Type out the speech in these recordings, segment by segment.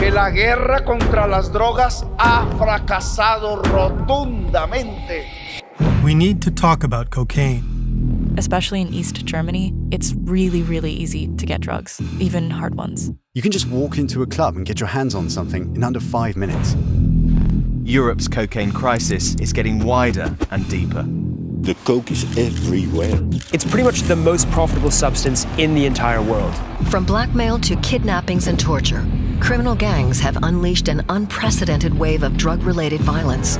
que la guerra contra las drogas ha fracasado rotundamente. We need to talk about cocaine. Especially in East Germany, it's really, really easy to get drugs, even hard ones. You can just walk into a club and get your hands on something in under 5 minutes. Europe's cocaine crisis is getting wider and deeper. The coke is everywhere. It's pretty much the most profitable substance in the entire world. From blackmail to kidnappings and torture, criminal gangs have unleashed an unprecedented wave of drug-related violence.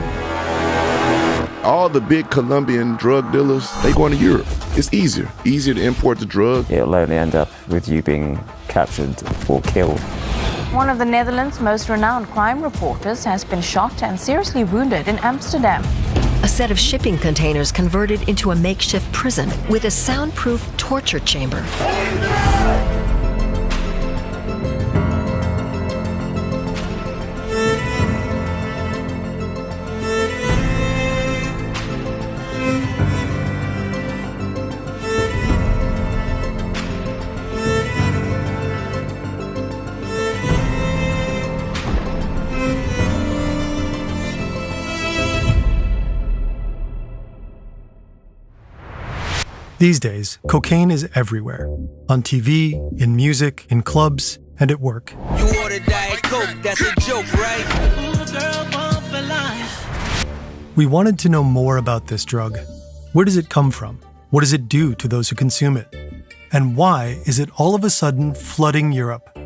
All the big Colombian drug dealers, they going to Europe. It's easier to import the drug. It'll only end up with you being captured or killed. One of the Netherlands' most renowned crime reporters has been shot and seriously wounded in Amsterdam. A set of shipping containers converted into a makeshift prison with a soundproof torture chamber. These days, cocaine is everywhere. On TV, in music, in clubs, and at work. You ordered Diet Coke, that's a joke, right? Ooh, girl, bump for life. We wanted to know more about this drug. Where does it come from? What does it do to those who consume it? And why is it all of a sudden flooding Europe?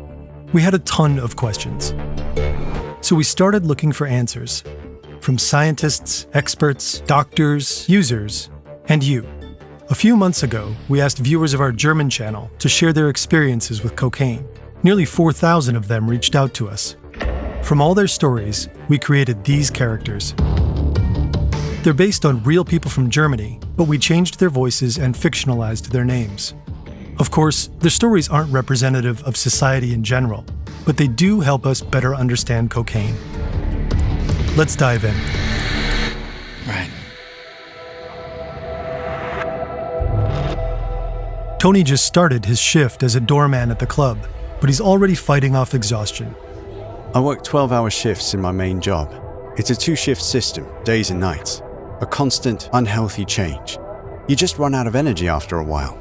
We had a ton of questions. So we started looking for answers. From scientists, experts, doctors, users, and you. A few months ago, we asked viewers of our German channel to share their experiences with cocaine. Nearly 4,000 of them reached out to us. From all their stories, we created these characters. They're based on real people from Germany, but we changed their voices and fictionalized their names. Of course, their stories aren't representative of society in general, but they do help us better understand cocaine. Let's dive in. Right. Tony just started his shift as a doorman at the club, but he's already fighting off exhaustion. I work 12-hour shifts in my main job. It's a 2-shift system, days and nights. A constant, unhealthy change. You just run out of energy after a while.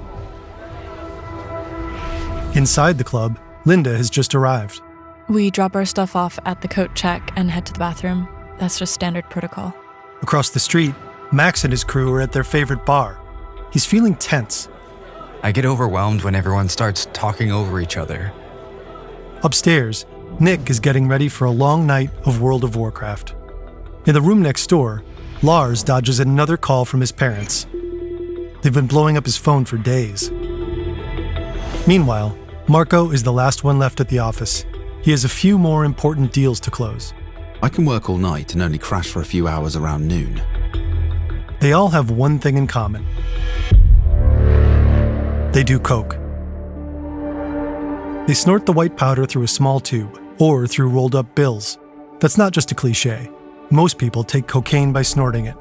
Inside the club, Linda has just arrived. We drop our stuff off at the coat check and head to the bathroom. That's just standard protocol. Across the street, Max and his crew are at their favorite bar. He's feeling tense. I get overwhelmed when everyone starts talking over each other. Upstairs, Nick is getting ready for a long night of World of Warcraft. In the room next door, Lars dodges another call from his parents. They've been blowing up his phone for days. Meanwhile, Marco is the last one left at the office. He has a few more important deals to close. I can work all night and only crash for a few hours around noon. They all have one thing in common. They do coke. They snort the white powder through a small tube, or through rolled up bills. That's not just a cliche. Most people take cocaine by snorting it.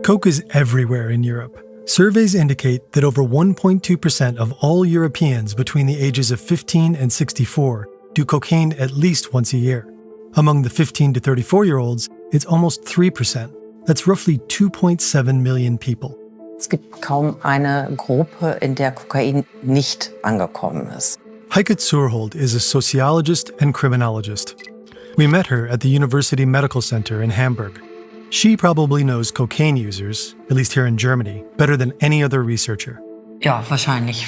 Coke is everywhere in Europe. Surveys indicate that over 1.2% of all Europeans between the ages of 15 and 64 do cocaine at least once a year. Among the 15 to 34-year-olds, it's almost 3%. That's roughly 2.7 million people. Es gibt kaum eine Gruppe, in der Kokain nicht angekommen ist. Heike Zurhold is a sociologist and criminologist. We met her at the University Medical Center in Hamburg. She probably knows cocaine users, at least here in Germany, better than any other researcher. Ja, wahrscheinlich.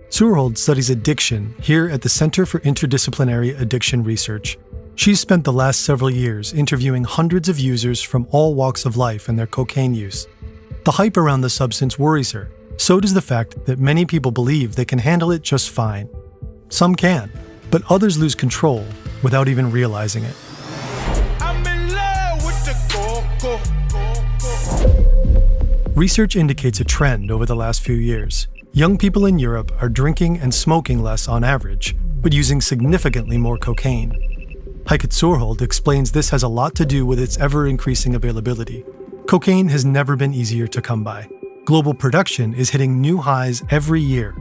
Zurhold studies addiction here at the Center for Interdisciplinary Addiction Research. She's spent the last several years interviewing hundreds of users from all walks of life and their cocaine use. The hype around the substance worries her. So does the fact that many people believe they can handle it just fine. Some can, but others lose control without even realizing it. I'm in love with the coco. Research indicates a trend over the last few years. Young people in Europe are drinking and smoking less on average, but using significantly more cocaine. Heike Zurhold explains this has a lot to do with its ever-increasing availability. Cocaine has never been easier to come by. Global production is hitting new highs every year.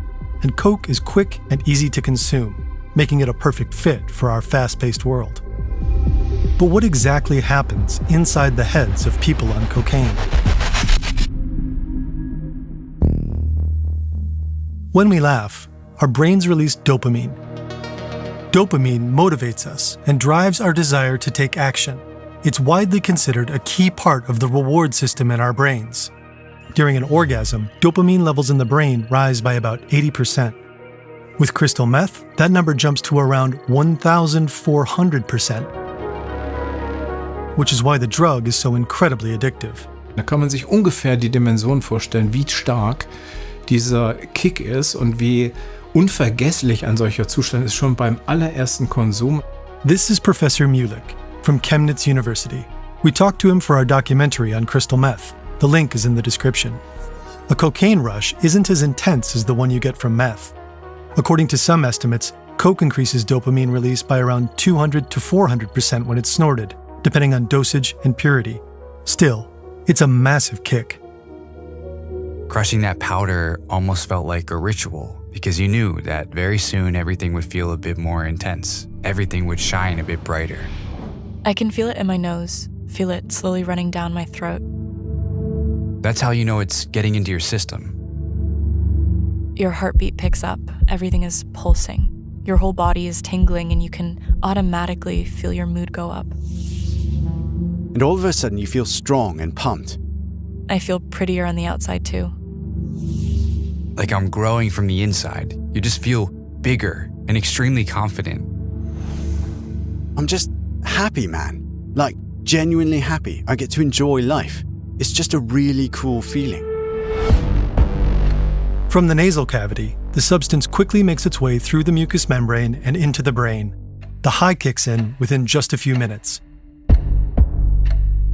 and coke is quick and easy to consume, making it a perfect fit for our fast-paced world. But what exactly happens inside the heads of people on cocaine? When we laugh, our brains release dopamine. Dopamine motivates us and drives our desire to take action. It's widely considered a key part of the reward system in our brains. During an orgasm, dopamine levels in the brain rise by about 80%. With crystal meth, that number jumps to around 1,400%, which is why the drug is so incredibly addictive. Da kann man sich ungefähr die Dimension vorstellen, wie stark dieser Kick ist und wie unvergesslich ein solcher Zustand ist schon beim allerersten Konsum. This is Professor Mulick from Chemnitz University. We talked to him for our documentary on crystal meth. The link is in the description. A cocaine rush isn't as intense as the one you get from meth. According to some estimates, coke increases dopamine release by around 200 to 400% when it's snorted, depending on dosage and purity. Still, it's a massive kick. Crushing that powder almost felt like a ritual because you knew that very soon everything would feel a bit more intense. Everything would shine a bit brighter. I can feel it in my nose, feel it slowly running down my throat. That's how you know it's getting into your system. Your heartbeat picks up, everything is pulsing. Your whole body is tingling and you can automatically feel your mood go up. And all of a sudden you feel strong and pumped. I feel prettier on the outside too. Like I'm growing from the inside. You just feel bigger and extremely confident. I'm just happy, man. Like, genuinely happy. I get to enjoy life. It's just a really cool feeling. From the nasal cavity, the substance quickly makes its way through the mucous membrane and into the brain. The high kicks in within just a few minutes.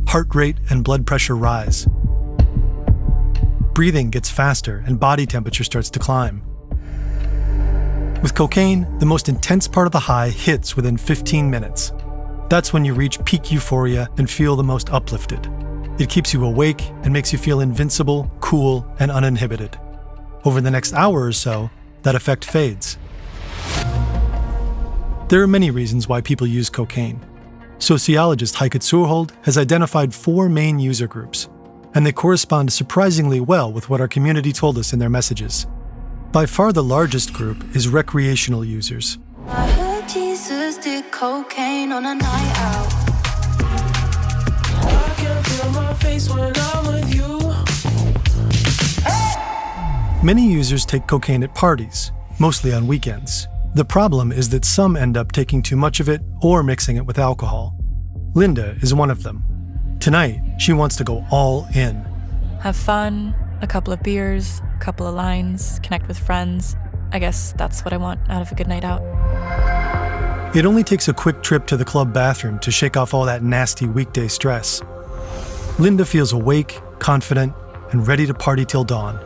Heart rate and blood pressure rise. Breathing gets faster and body temperature starts to climb. With cocaine, the most intense part of the high hits within 15 minutes. That's when you reach peak euphoria and feel the most uplifted. It keeps you awake and makes you feel invincible, cool, and uninhibited. Over the next hour or so, that effect fades. There are many reasons why people use cocaine. Sociologist Heike Zurhold has identified 4 main user groups, and they correspond surprisingly well with what our community told us in their messages. By far the largest group is recreational users. I heard Jesus did cocaine on a night out. I can feel my face when I'm with you. Many users take cocaine at parties, mostly on weekends. The problem is that some end up taking too much of it or mixing it with alcohol. Linda is one of them. Tonight, she wants to go all in. Have fun, a couple of beers, a couple of lines, connect with friends. I guess that's what I want out of a good night out. It only takes a quick trip to the club bathroom to shake off all that nasty weekday stress. Linda feels awake, confident, and ready to party till dawn.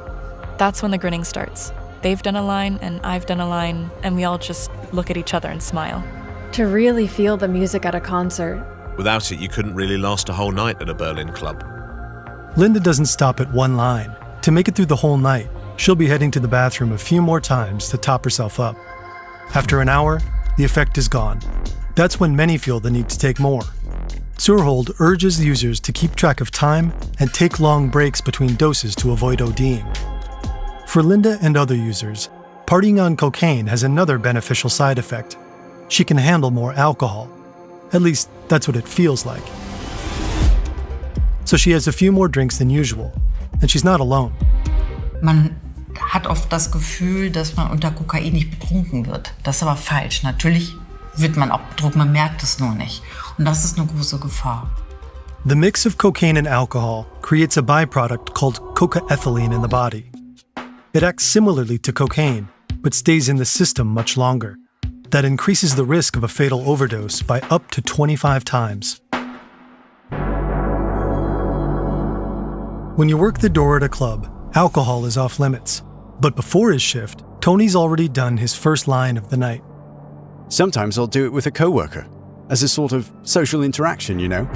That's when the grinning starts. They've done a line and I've done a line, and we all just look at each other and smile. To really feel the music at a concert. Without it, you couldn't really last a whole night at a Berlin club. Linda doesn't stop at one line. To make it through the whole night, she'll be heading to the bathroom a few more times to top herself up. After an hour, the effect is gone. That's when many feel the need to take more. Zurhold urges users to keep track of time and take long breaks between doses to avoid ODing. For Linda and other users, partying on cocaine has another beneficial side effect. She can handle more alcohol. At least, that's what it feels like. So she has a few more drinks than usual, and she's not alone. Man hat oft das Gefühl, dass man unter Kokain nicht betrunken wird. Das ist aber falsch. Natürlich wird man auch betrunken, man merkt es nur nicht. Und das ist eine große Gefahr. The mix of cocaine and alcohol creates a byproduct called cocaethylene in the body. It acts similarly to cocaine, but stays in the system much longer. That increases the risk of a fatal overdose by up to 25 times. When you work the door at a club, alcohol is off limits. But before his shift, Tony's already done his first line of the night. Sometimes I'll do it with a coworker, as a sort of social interaction, you know?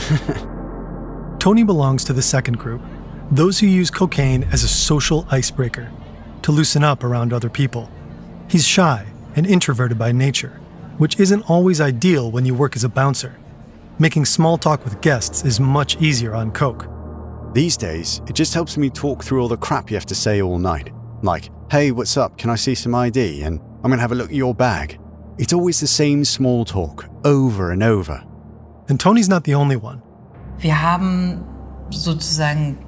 Tony belongs to the second group, those who use cocaine as a social icebreaker, to loosen up around other people. He's shy and introverted by nature, which isn't always ideal when you work as a bouncer. Making small talk with guests is much easier on coke. These days, it just helps me talk through all the crap you have to say all night. Like, hey, what's up? Can I see some ID? And I'm gonna have a look at your bag. It's always the same small talk, over and over. And Tony's not the only one. Wir haben sozusagen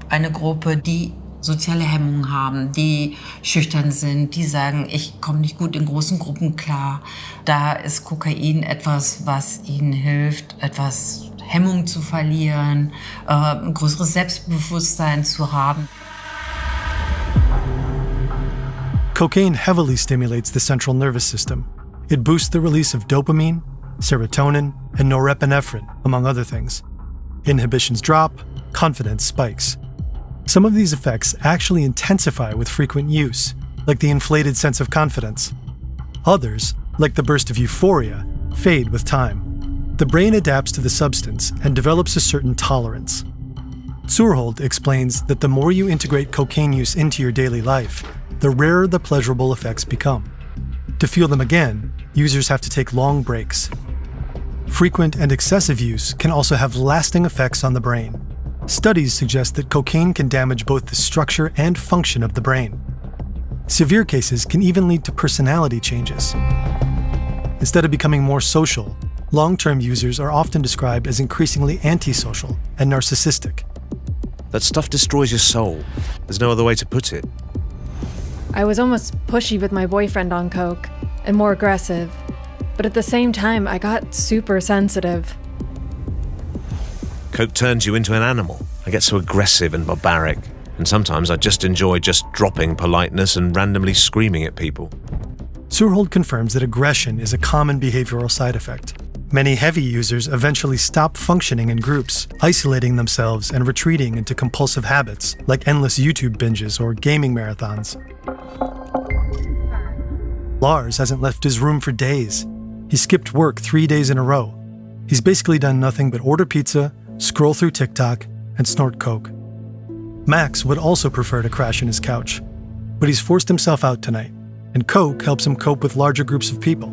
eine Gruppe, die soziale Hemmungen haben, die schüchtern sind, die sagen, ich komme nicht gut in großen Gruppen klar. Da ist Kokain etwas, was ihnen hilft, etwas Hemmung zu verlieren, ein größeres Selbstbewusstsein zu haben. Cocaine heavily stimulates the central nervous system. It boosts the release of dopamine, serotonin, and norepinephrine, among other things. Inhibitions drop, confidence spikes. Some of these effects actually intensify with frequent use, like the inflated sense of confidence. Others, like the burst of euphoria, fade with time. The brain adapts to the substance and develops a certain tolerance. Zurhold explains that the more you integrate cocaine use into your daily life, the rarer the pleasurable effects become. To feel them again, users have to take long breaks. Frequent and excessive use can also have lasting effects on the brain. Studies suggest that cocaine can damage both the structure and function of the brain. Severe cases can even lead to personality changes. Instead of becoming more social, long-term users are often described as increasingly antisocial and narcissistic. That stuff destroys your soul. There's no other way to put it. I was almost pushy with my boyfriend on coke, and more aggressive. But at the same time, I got super sensitive. Coke turns you into an animal. I get so aggressive and barbaric. And sometimes I just enjoy just dropping politeness and randomly screaming at people. Zurhold confirms that aggression is a common behavioral side effect. Many heavy users eventually stop functioning in groups, isolating themselves and retreating into compulsive habits like endless YouTube binges or gaming marathons. Lars hasn't left his room for days. He skipped work 3 days in a row. He's basically done nothing but order pizza, scroll through TikTok, and snort coke. Max would also prefer to crash in his couch, but he's forced himself out tonight, and coke helps him cope with larger groups of people.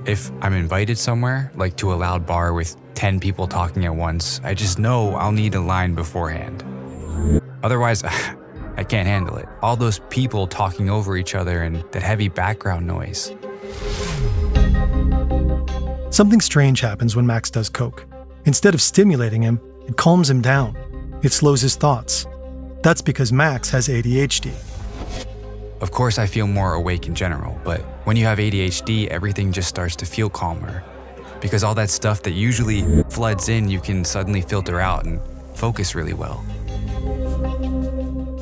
If I'm invited somewhere, like to a loud bar with 10 people talking at once, I just know I'll need a line beforehand. Otherwise, I can't handle it. All those people talking over each other and that heavy background noise. Something strange happens when Max does coke. Instead of stimulating him, it calms him down. It slows his thoughts. That's because Max has ADHD. Of course, I feel more awake in general, but when you have ADHD, everything just starts to feel calmer. Because all that stuff that usually floods in, you can suddenly filter out and focus really well.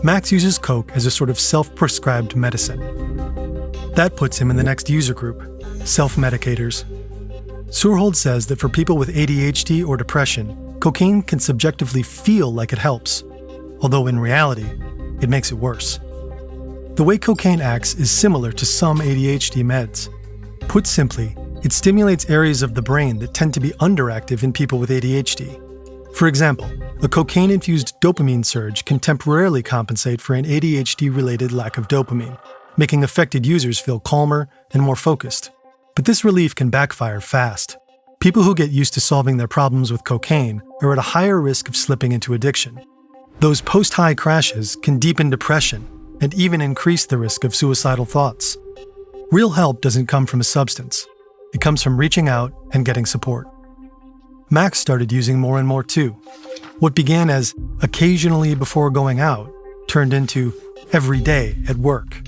Max uses coke as a sort of self-prescribed medicine. That puts him in the next user group, self-medicators. Zurhold says that for people with ADHD or depression, cocaine can subjectively feel like it helps, although in reality, it makes it worse. The way cocaine acts is similar to some ADHD meds. Put simply, it stimulates areas of the brain that tend to be underactive in people with ADHD. For example, a cocaine-infused dopamine surge can temporarily compensate for an ADHD-related lack of dopamine, making affected users feel calmer and more focused. But this relief can backfire fast. People who get used to solving their problems with cocaine are at a higher risk of slipping into addiction. Those post-high crashes can deepen depression and even increase the risk of suicidal thoughts. Real help doesn't come from a substance. It comes from reaching out and getting support. Max started using more and more too. What began as occasionally before going out turned into every day at work.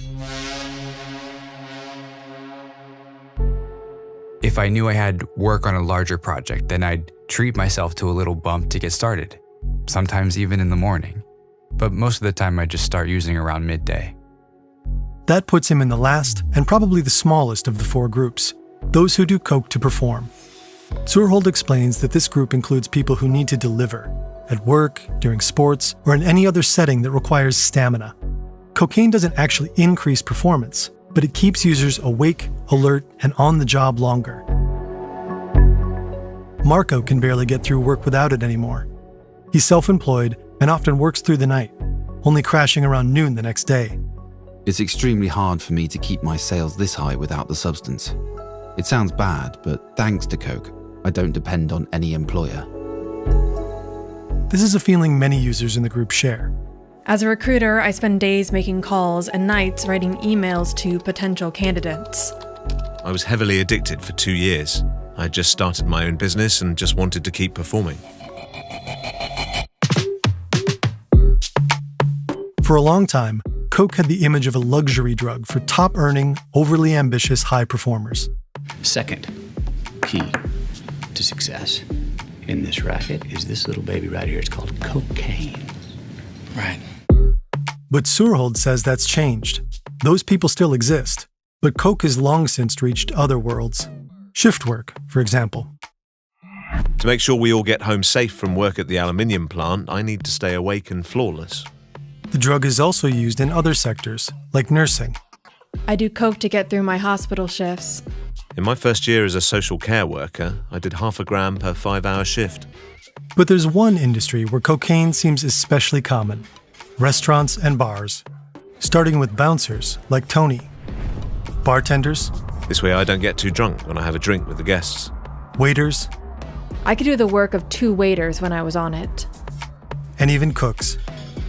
If I knew I had work on a larger project, then I'd treat myself to a little bump to get started, sometimes even in the morning. But most of the time I just start using around midday. That puts him in the last and probably the smallest of the four groups, those who do coke to perform. Zurhold explains that this group includes people who need to deliver, at work, during sports, or in any other setting that requires stamina. Cocaine doesn't actually increase performance, but it keeps users awake, alert, and on the job longer. Marco can barely get through work without it anymore. He's self-employed and often works through the night, only crashing around noon the next day. It's extremely hard for me to keep my sales this high without the substance. It sounds bad, but thanks to coke, I don't depend on any employer. This is a feeling many users in the group share. As a recruiter, I spend days making calls and nights writing emails to potential candidates. I was heavily addicted for 2 years. I had just started my own business and just wanted to keep performing. For a long time, coke had the image of a luxury drug for top-earning, overly ambitious high performers. Second key to success in this racket is this little baby right here. It's called cocaine. Right. But Surhold says that's changed. Those people still exist, but coke has long since reached other worlds. Shift work, for example. To make sure we all get home safe from work at the aluminium plant, I need to stay awake and flawless. The drug is also used in other sectors, like nursing. I do coke to get through my hospital shifts. In my first year as a social care worker, I did 0.5 gram per 5-hour shift. But there's one industry where cocaine seems especially common: restaurants and bars. Starting with bouncers, like Tony. Bartenders. This way I don't get too drunk when I have a drink with the guests. Waiters. I could do the work of 2 waiters when I was on it. And even cooks.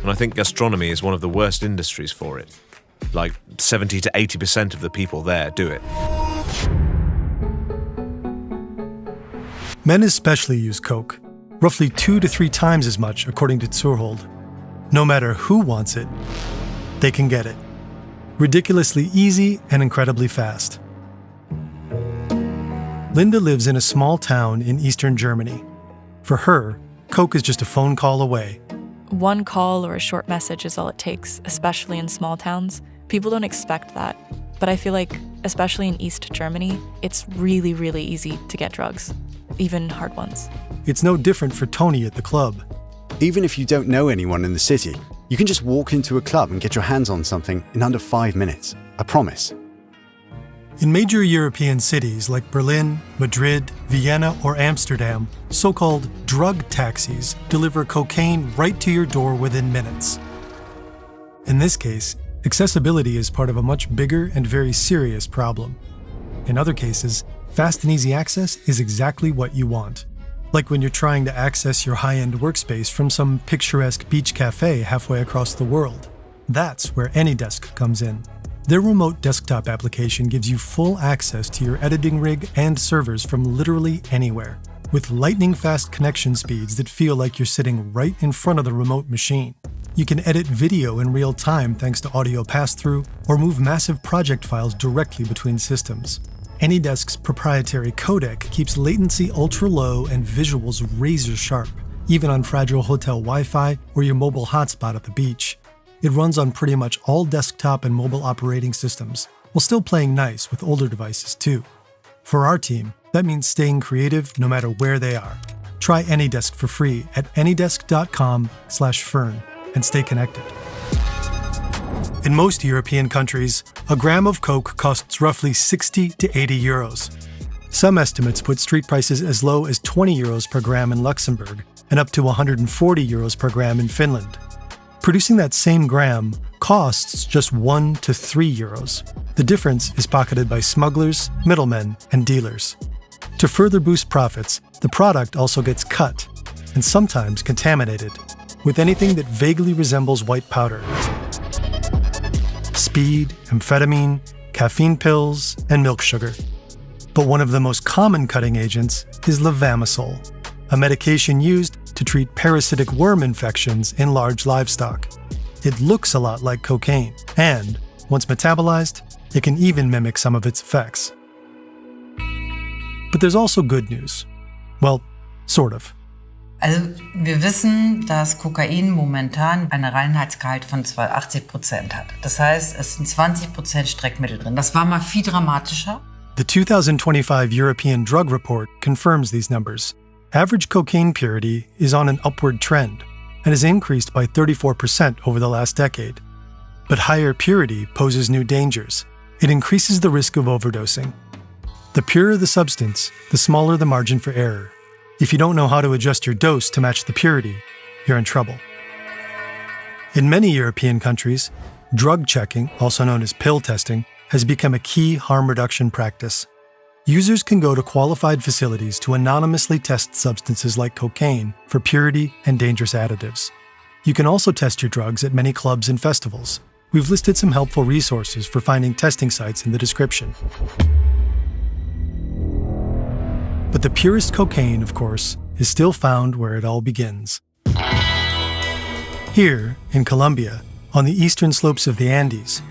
And I think gastronomy is one of the worst industries for it. Like 70 to 80% of the people there do it. Men especially use coke, roughly 2 to 3 times as much, according to Surhold. No matter who wants it, they can get it. Ridiculously easy and incredibly fast. Linda lives in a small town in eastern Germany. For her, coke is just a phone call away. One call or a short message is all it takes, especially in small towns. People don't expect that. But I feel like, especially in East Germany, it's really, really easy to get drugs, even hard ones. It's no different for Tony at the club. Even if you don't know anyone in the city, you can just walk into a club and get your hands on something in under 5 minutes. I promise. In major European cities like Berlin, Madrid, Vienna, or Amsterdam, so-called drug taxis deliver cocaine right to your door within minutes. In this case, accessibility is part of a much bigger and very serious problem. In other cases, fast and easy access is exactly what you want. Like when you're trying to access your high-end workspace from some picturesque beach cafe halfway across the world. That's where AnyDesk comes in. Their remote desktop application gives you full access to your editing rig and servers from literally anywhere, with lightning-fast connection speeds that feel like you're sitting right in front of the remote machine. You can edit video in real time thanks to audio pass-through, or move massive project files directly between systems. AnyDesk's proprietary codec keeps latency ultra-low and visuals razor-sharp, even on fragile hotel Wi-Fi or your mobile hotspot at the beach. It runs on pretty much all desktop and mobile operating systems, while still playing nice with older devices too. For our team, that means staying creative no matter where they are. Try AnyDesk for free at anydesk.com/fern and stay connected. In most European countries, a gram of coke costs roughly 60 to 80 euros. Some estimates put street prices as low as 20 euros per gram in Luxembourg and up to 140 euros per gram in Finland. Producing that same gram costs just 1 to 3 euros. The difference is pocketed by smugglers, middlemen, and dealers. To further boost profits, the product also gets cut, and sometimes contaminated, with anything that vaguely resembles white powder. Speed, amphetamine, caffeine pills, and milk sugar. But one of the most common cutting agents is levamisole, a medication used to treat parasitic worm infections in large livestock. It looks a lot like cocaine, and, once metabolized, it can even mimic some of its effects. But there's also good news. Well, sort of. Also, wir wissen, dass Kokain momentan eine Reinheitsgehalt von 80% hat. Das heißt, es sind 20% Streckmittel drin. Das war mal viel dramatischer. The 2025 European Drug Report confirms these numbers. Average cocaine purity is on an upward trend and has increased by 34% over the last decade. But higher purity poses new dangers. It increases the risk of overdosing. The purer the substance, the smaller the margin for error. If you don't know how to adjust your dose to match the purity, you're in trouble. In many European countries, drug checking, also known as pill testing, has become a key harm reduction practice. Users can go to qualified facilities to anonymously test substances like cocaine for purity and dangerous additives. You can also test your drugs at many clubs and festivals. We've listed some helpful resources for finding testing sites in the description. But the purest cocaine, of course, is still found where it all begins. Here, in Colombia, on the eastern slopes of the Andes,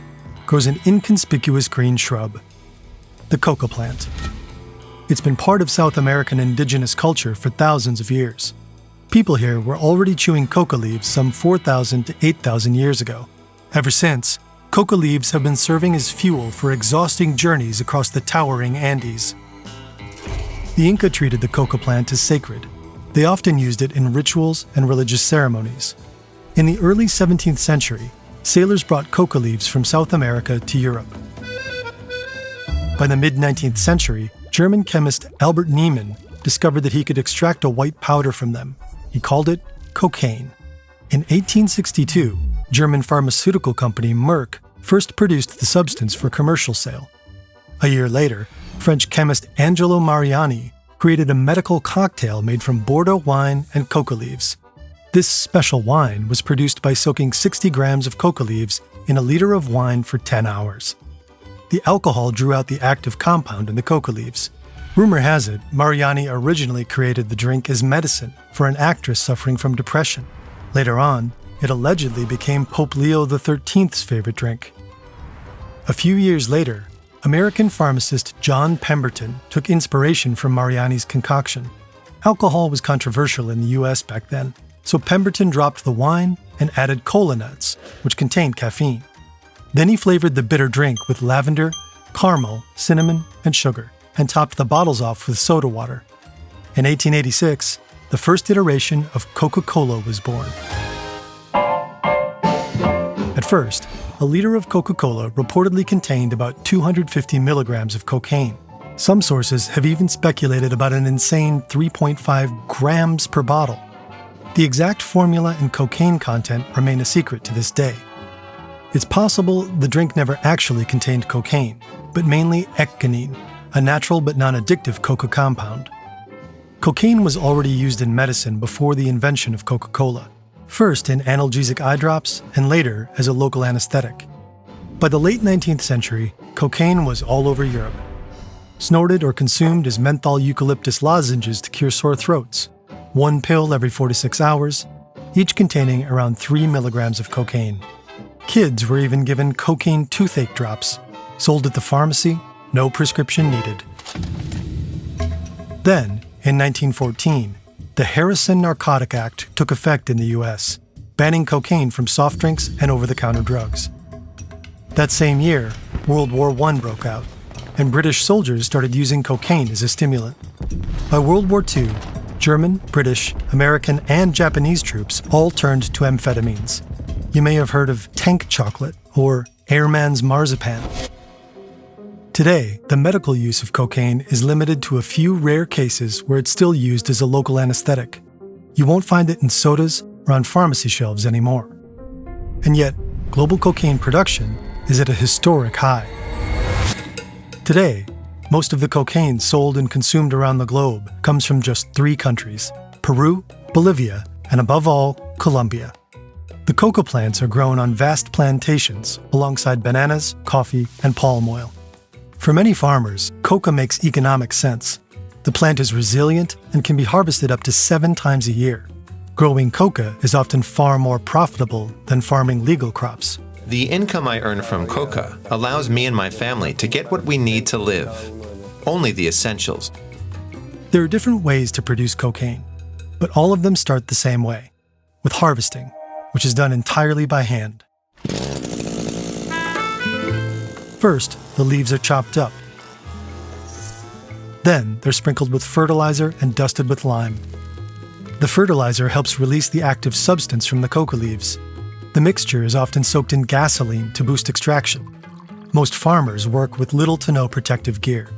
grows an inconspicuous green shrub, the coca plant. It's been part of South American indigenous culture for thousands of years. People here were already chewing coca leaves some 4,000 to 8,000 years ago. Ever since, coca leaves have been serving as fuel for exhausting journeys across the towering Andes. The Inca treated the coca plant as sacred. They often used it in rituals and religious ceremonies. In the early 17th century, sailors brought coca leaves from South America to Europe. By the mid-19th century, German chemist Albert Niemann discovered that he could extract a white powder from them. He called it cocaine. In 1862, German pharmaceutical company Merck first produced the substance for commercial sale. A year later, French chemist Angelo Mariani created a medical cocktail made from Bordeaux wine and coca leaves. This special wine was produced by soaking 60 grams of coca leaves in a liter of wine for 10 hours. The alcohol drew out the active compound in the coca leaves. Rumor has it, Mariani originally created the drink as medicine for an actress suffering from depression. Later on, it allegedly became Pope Leo XIII's favorite drink. A few years later, American pharmacist John Pemberton took inspiration from Mariani's concoction. Alcohol was controversial in the US back then, so Pemberton dropped the wine and added cola nuts, which contained caffeine. Then he flavored the bitter drink with lavender, caramel, cinnamon, and sugar, and topped the bottles off with soda water. In 1886, the first iteration of Coca-Cola was born. At first, a liter of Coca-Cola reportedly contained about 250 milligrams of cocaine. Some sources have even speculated about an insane 3.5 grams per bottle. The exact formula and cocaine content remain a secret to this day. It's possible the drink never actually contained cocaine, but mainly ecgonine, a natural but non-addictive coca compound. Cocaine was already used in medicine before the invention of Coca-Cola, first in analgesic eye drops and later as a local anesthetic. By the late 19th century, cocaine was all over Europe. Snorted or consumed as menthol eucalyptus lozenges to cure sore throats, 1 pill every 4 to 6 hours, each containing around 3 milligrams of cocaine. Kids were even given cocaine toothache drops, sold at the pharmacy, no prescription needed. Then, in 1914, the Harrison Narcotic Act took effect in the US, banning cocaine from soft drinks and over-the-counter drugs. That same year, World War I broke out, and British soldiers started using cocaine as a stimulant. By World War II, German, British, American, and Japanese troops all turned to amphetamines. You may have heard of tank chocolate or airman's marzipan. Today, the medical use of cocaine is limited to a few rare cases where it's still used as a local anesthetic. You won't find it in sodas or on pharmacy shelves anymore. And yet, global cocaine production is at a historic high. Today, most of the cocaine sold and consumed around the globe comes from just 3 countries: Peru, Bolivia, and above all, Colombia. The coca plants are grown on vast plantations alongside bananas, coffee, and palm oil. For many farmers, coca makes economic sense. The plant is resilient and can be harvested up to 7 times a year. Growing coca is often far more profitable than farming legal crops. The income I earn from coca allows me and my family to get what we need to live. Only the essentials. There are different ways to produce cocaine, but all of them start the same way, with harvesting, which is done entirely by hand. First, the leaves are chopped up. Then, they're sprinkled with fertilizer and dusted with lime. The fertilizer helps release the active substance from the coca leaves. The mixture is often soaked in gasoline to boost extraction. Most farmers work with little to no protective gear.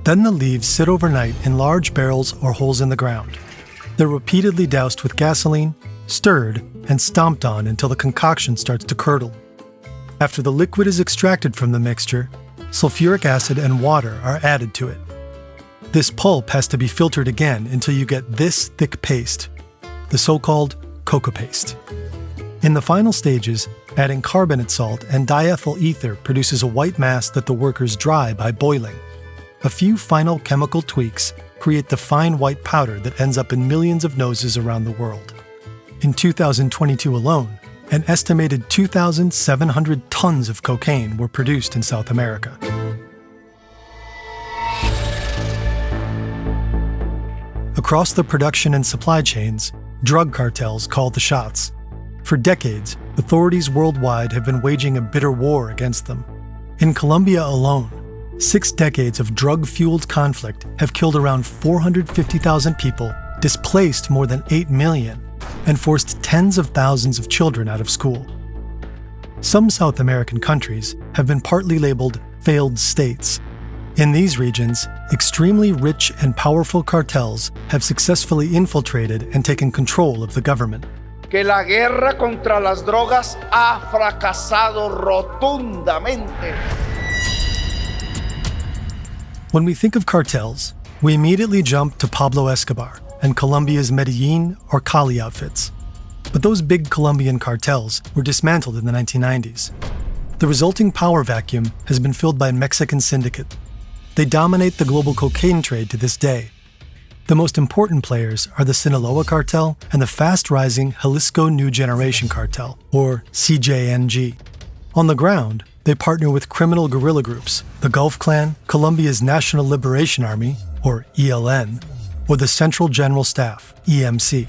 Then the leaves sit overnight in large barrels or holes in the ground. They're repeatedly doused with gasoline, stirred, and stomped on until the concoction starts to curdle. After the liquid is extracted from the mixture, sulfuric acid and water are added to it. This pulp has to be filtered again until you get this thick paste, the so-called cocoa paste. In the final stages, adding carbonate salt and diethyl ether produces a white mass that the workers dry by boiling. A few final chemical tweaks create the fine white powder that ends up in millions of noses around the world. In 2022 alone, an estimated 2,700 tons of cocaine were produced in South America. Across the production and supply chains, drug cartels call the shots. For decades, authorities worldwide have been waging a bitter war against them. In Colombia alone, 6 decades of drug-fueled conflict have killed around 450,000 people, displaced more than 8 million, and forced tens of thousands of children out of school. Some South American countries have been partly labeled failed states. In these regions, extremely rich and powerful cartels have successfully infiltrated and taken control of the government. Que la guerra contra las drogas ha fracasado rotundamente. When we think of cartels, we immediately jump to Pablo Escobar and Colombia's Medellin or Cali outfits. But those big Colombian cartels were dismantled in the 1990s. The resulting power vacuum has been filled by Mexican syndicate. They dominate the global cocaine trade to this day. The most important players are the Sinaloa cartel and the fast-rising Jalisco New Generation cartel, or CJNG. On the ground, they partner with criminal guerrilla groups, the Gulf Clan, Colombia's National Liberation Army, or ELN, or the Central General Staff, EMC.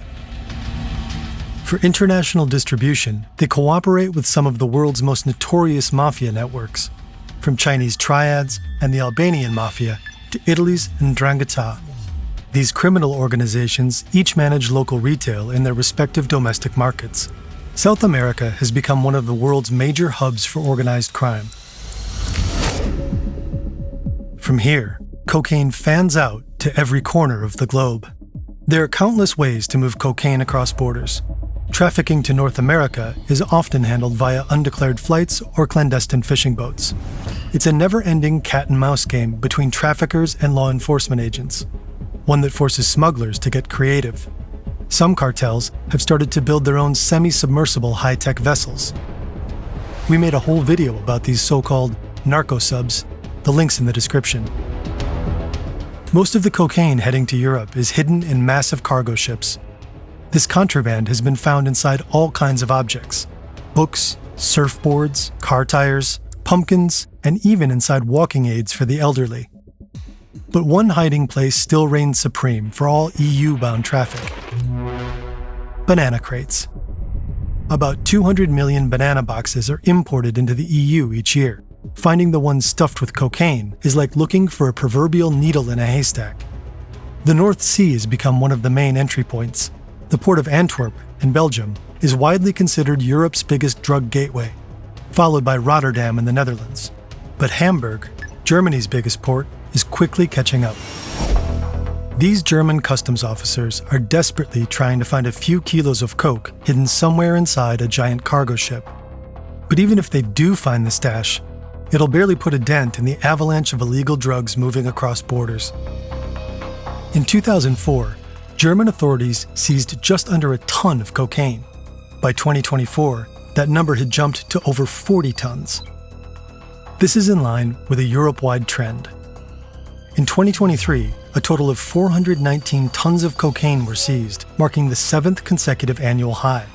For international distribution, they cooperate with some of the world's most notorious mafia networks, from Chinese triads and the Albanian mafia to Italy's 'Ndrangheta. These criminal organizations each manage local retail in their respective domestic markets. South America has become one of the world's major hubs for organized crime. From here, cocaine fans out to every corner of the globe. There are countless ways to move cocaine across borders. Trafficking to North America is often handled via undeclared flights or clandestine fishing boats. It's a never-ending cat-and-mouse game between traffickers and law enforcement agents, one that forces smugglers to get creative. Some cartels have started to build their own semi-submersible high-tech vessels. We made a whole video about these so-called narco-subs, the link's in the description. Most of the cocaine heading to Europe is hidden in massive cargo ships. This contraband has been found inside all kinds of objects: books, surfboards, car tires, pumpkins, and even inside walking aids for the elderly. But one hiding place still reigns supreme for all EU-bound traffic: banana crates. About 200 million banana boxes are imported into the EU each year. Finding the ones stuffed with cocaine is like looking for a proverbial needle in a haystack. The North Sea has become one of the main entry points. The port of Antwerp, in Belgium, is widely considered Europe's biggest drug gateway, followed by Rotterdam in the Netherlands. But Hamburg, Germany's biggest port, is quickly catching up. These German customs officers are desperately trying to find a few kilos of coke hidden somewhere inside a giant cargo ship. But even if they do find the stash, it'll barely put a dent in the avalanche of illegal drugs moving across borders. In 2004, German authorities seized just under a ton of cocaine. By 2024, that number had jumped to over 40 tons. This is in line with a Europe-wide trend. In 2023, a total of 419 tons of cocaine were seized, marking the 7th consecutive annual high.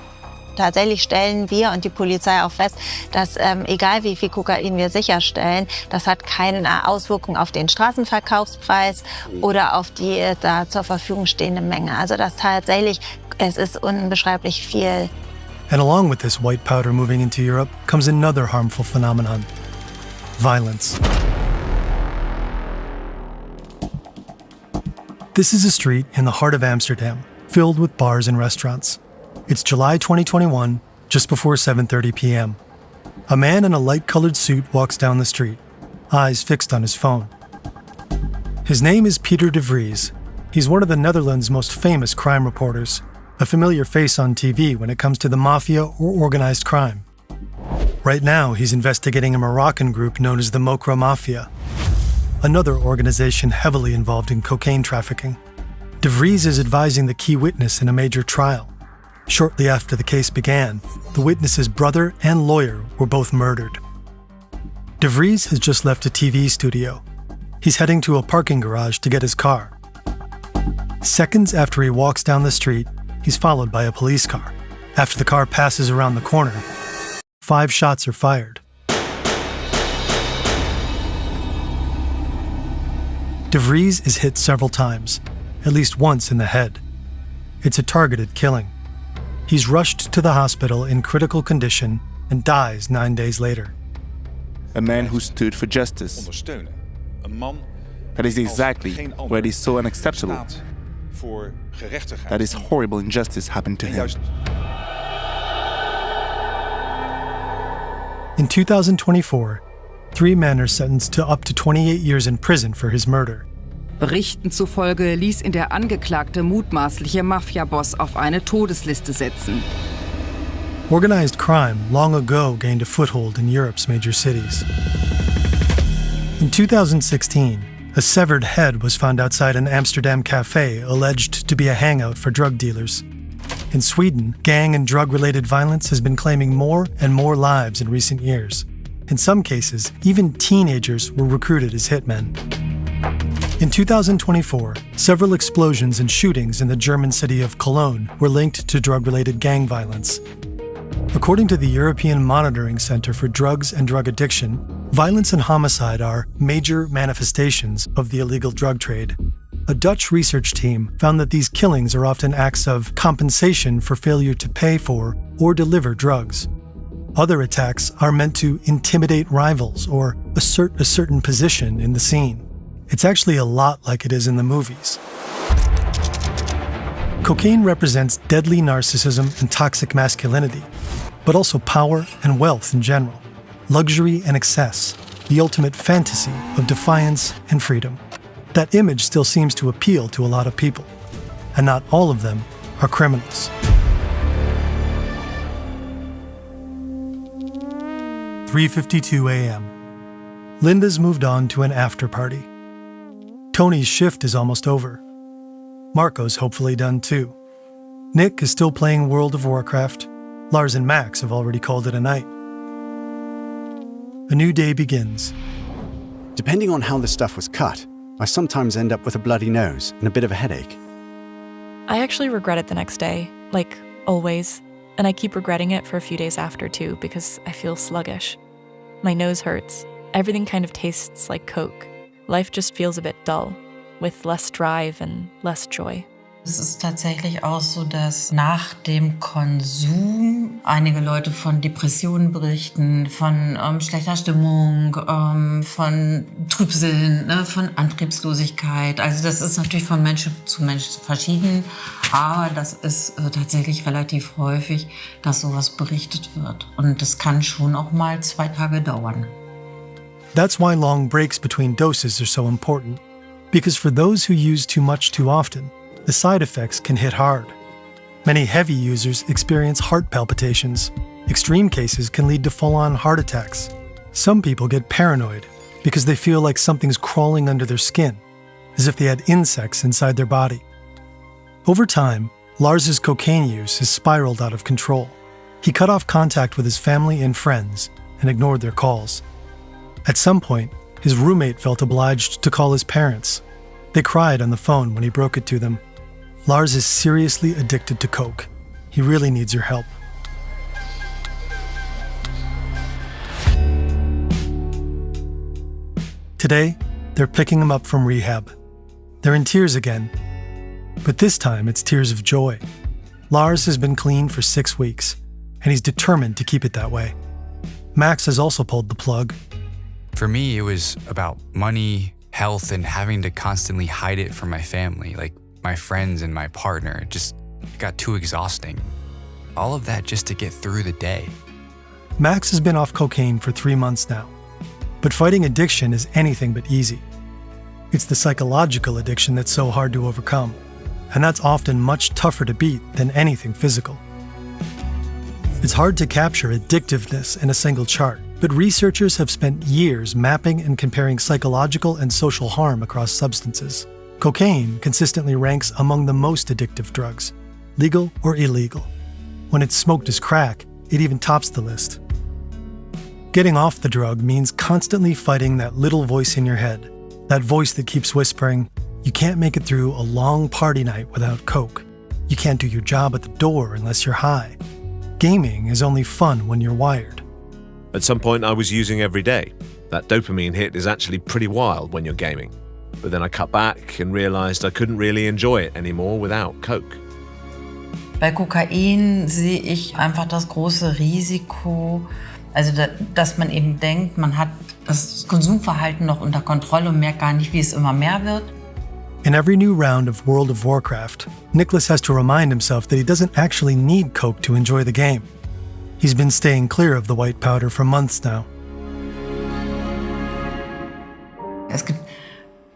Tatsächlich stellen wir und die Polizei auch fest, dass egal wie viel Kokain wir sicherstellen, das hat keine Auswirkung auf den Straßenverkaufspreis oder auf die da zur Verfügung stehende Menge. Also das tatsächlich, es ist unbeschreiblich viel. And along with this white powder moving into Europe comes another harmful phenomenon: violence. This is a street in the heart of Amsterdam, filled with bars and restaurants. It's July 2021, just before 7:30 p.m. A man in a light-colored suit walks down the street, eyes fixed on his phone. His name is Peter de Vries. He's one of the Netherlands' most famous crime reporters, a familiar face on TV when it comes to the mafia or organized crime. Right now, he's investigating a Moroccan group known as the Mokra Mafia, another organization heavily involved in cocaine trafficking. De Vries is advising the key witness in a major trial. Shortly after the case began, the witness's brother and lawyer were both murdered. De Vries has just left a TV studio. He's heading to a parking garage to get his car. Seconds after he walks down the street, he's followed by a police car. After the car passes around the corner, 5 shots are fired. De Vries is hit several times, at least once in the head. It's a targeted killing. He's rushed to the hospital in critical condition and dies 9 days later. A man who stood for justice. That is exactly what is so unacceptable. That this horrible injustice happened to him. In 2024, 3 men are sentenced to up to 28 years in prison for his murder. Berichten zufolge ließ ihn der Angeklagte mutmaßliche Mafia-Boss auf eine Todesliste setzen. Organized crime long ago gained a foothold in Europe's major cities. In 2016, a severed head was found outside an Amsterdam cafe alleged to be a hangout for drug dealers. In Sweden, gang and drug-related violence has been claiming more and more lives in recent years. In some cases, even teenagers were recruited as hitmen. In 2024, several explosions and shootings in the German city of Cologne were linked to drug-related gang violence. According to the European Monitoring Center for Drugs and Drug Addiction, violence and homicide are major manifestations of the illegal drug trade. A Dutch research team found that these killings are often acts of compensation for failure to pay for or deliver drugs. Other attacks are meant to intimidate rivals or assert a certain position in the scene. It's actually a lot like it is in the movies. Cocaine represents deadly narcissism and toxic masculinity, but also power and wealth in general, luxury and excess, the ultimate fantasy of defiance and freedom. That image still seems to appeal to a lot of people, and not all of them are criminals. 3:52 a.m. Linda's moved on to an after party. Tony's shift is almost over. Marco's hopefully done too. Nick is still playing World of Warcraft. Lars and Max have already called it a night. A new day begins. Depending on how the stuff was cut, I sometimes end up with a bloody nose and a bit of a headache. I actually regret it the next day, like always, and I keep regretting it for a few days after too because I feel sluggish. My nose hurts. Everything kind of tastes like Coke. Life just feels a bit dull, with less drive and less joy. Es ist tatsächlich auch so, dass nach dem Konsum einige Leute von Depressionen berichten, von schlechter Stimmung, von Trübsinn, von Antriebslosigkeit. Also das ist natürlich von Mensch zu Mensch verschieden, aber das ist tatsächlich relativ häufig, dass sowas berichtet wird. Und das kann schon auch mal 2 Tage dauern. That's why long breaks between doses are so important, because for those who use too much too often, the side effects can hit hard. Many heavy users experience heart palpitations. Extreme cases can lead to full-on heart attacks. Some people get paranoid because they feel like something's crawling under their skin, as if they had insects inside their body. Over time, Lars's cocaine use has spiraled out of control. He cut off contact with his family and friends and ignored their calls. At some point, his roommate felt obliged to call his parents. They cried on the phone when he broke it to them. Lars is seriously addicted to coke. He really needs your help. Today, they're picking him up from rehab. They're in tears again, but this time it's tears of joy. Lars has been clean for 6 weeks, and he's determined to keep it that way. Max has also pulled the plug. For me, it was about money, health, and having to constantly hide it from my family, like my friends and my partner. It just got too exhausting. All of that just to get through the day. Max has been off cocaine for 3 months now, but fighting addiction is anything but easy. It's the psychological addiction that's so hard to overcome, and that's often much tougher to beat than anything physical. It's hard to capture addictiveness in a single chart, but researchers have spent years mapping and comparing psychological and social harm across substances. Cocaine consistently ranks among the most addictive drugs, legal or illegal. When it's smoked as crack, it even tops the list. Getting off the drug means constantly fighting that little voice in your head, that voice that keeps whispering, you can't make it through a long party night without coke. You can't do your job at the door unless you're high. Gaming is only fun when you're wired. At some point I was using every day. That dopamine hit is actually pretty wild when you're gaming. But then I cut back and realized I couldn't really enjoy it anymore without coke. Bei Kokain sehe ich einfach das große Risiko, also dass man eben denkt, man hat das Konsumverhalten noch unter Kontrolle und merkt gar nicht, wie es immer mehr wird. In every new round of World of Warcraft, Niklas has to remind himself that he doesn't actually need coke to enjoy the game. He's been staying clear of the white powder for months now. Es gibt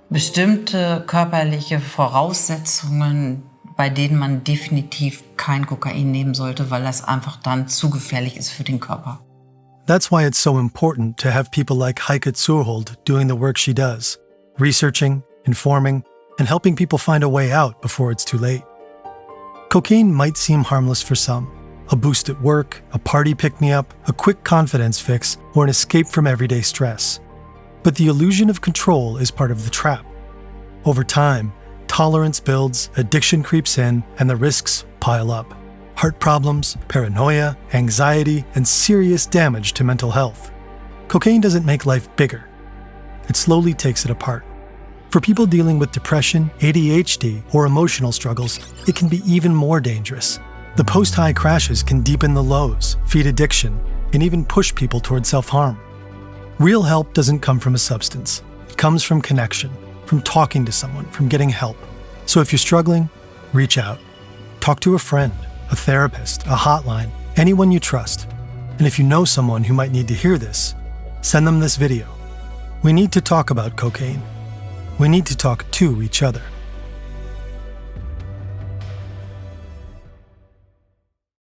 bestimmte körperliche Voraussetzungen, bei denen man definitiv kein Kokain nehmen sollte, weil das einfach dann zu gefährlich ist für den Körper. That's why it's so important to have people like Heike Zurhold doing the work she does, researching, informing, and helping people find a way out before it's too late. Cocaine might seem harmless for some, a boost at work, a party pick-me-up, a quick confidence fix, or an escape from everyday stress. But the illusion of control is part of the trap. Over time, tolerance builds, addiction creeps in, and the risks pile up. Heart problems, paranoia, anxiety, and serious damage to mental health. Cocaine doesn't make life bigger. It slowly takes it apart. For people dealing with depression, ADHD, or emotional struggles, it can be even more dangerous. The post-high crashes can deepen the lows, feed addiction, and even push people toward self-harm. Real help doesn't come from a substance. It comes from connection, from talking to someone, from getting help. So if you're struggling, reach out. Talk to a friend, a therapist, a hotline, anyone you trust. And if you know someone who might need to hear this, send them this video. We need to talk about cocaine. We need to talk to each other.